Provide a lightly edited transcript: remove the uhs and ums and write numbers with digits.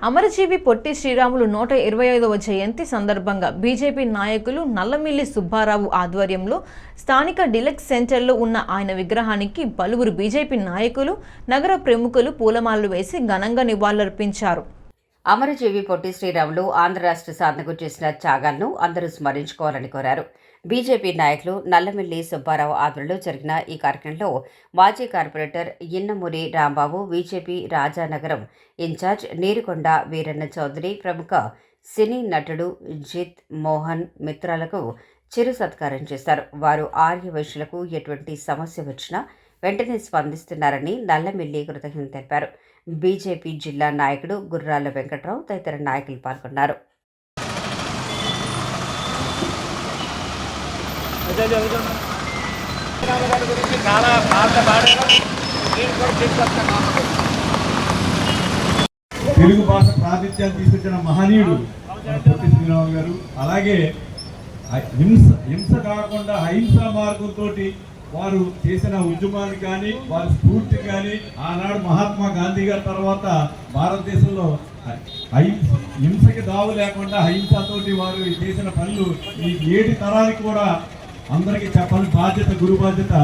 అమరజీవి పొట్టి శ్రీరాములు 125వ జయంతి సందర్భంగా బీజేపీ నాయకులు నల్లమిల్లి సుబ్బారావు ఆధ్వర్యంలో స్థానిక డిలక్స్ సెంటర్లో ఉన్న ఆయన విగ్రహానికి పలువురు బీజేపీ నాయకులు, నగర ప్రముఖులు పూలమాలలు వేసి ఘనంగా నివాళులర్పించారు. అమరజీవి పొట్టి శ్రీరాములు ఆంధ్ర రాష్ట్ర సాధనకు చేసిన త్యాగాలను అందరూ స్మరించుకోవాలని కోరారు. బీజేపీ నాయకులు నల్లమిల్లి సుబ్బారావు ఆధ్వర్యంలో జరిగిన ఈ కార్యక్రమంలో మాజీ corporator Innamuri Rambabu, BJP Rajanagaram incharge Neerukonda Veeranna Chowdary, ప్రముఖ సినీ నటుడు జిత్ మోహన్ మిత్రాలకు చిరు సత్కారం చేశారు. వారు ఆర్యవైశ్యులకు ఎటువంటి సమస్య వచ్చినా వెంటనే స్పందిస్తున్నారని నల్లమిల్లి కృతజ్ఞతలు తెలిపారు. బీజేపీ జిల్లా నాయకుడు గుర్రాల వెంకట్రావు తదితర నాయకులు పాల్గొన్నారు. తెలుగు భాష ప్రాతిథ్యాన్ని తీసుకొచ్చిన మహనీయుడు పొట్టి శ్రీరాములు గారు. అలాగే హింస కాకుండా అహింసా మార్గంతో వారు చేసిన ఉద్యమాన్ని కానీ, వారి స్ఫూర్తి కానీ, ఆనాడు మహాత్మా గాంధీ గారి తర్వాత భారతదేశంలో హింసకి దావు లేకుండా అహింసతోటి వారు చేసిన పనులు ఈ 7 తరానికి కూడా అందరికీ చెప్పాలి. గురు బాధ్యత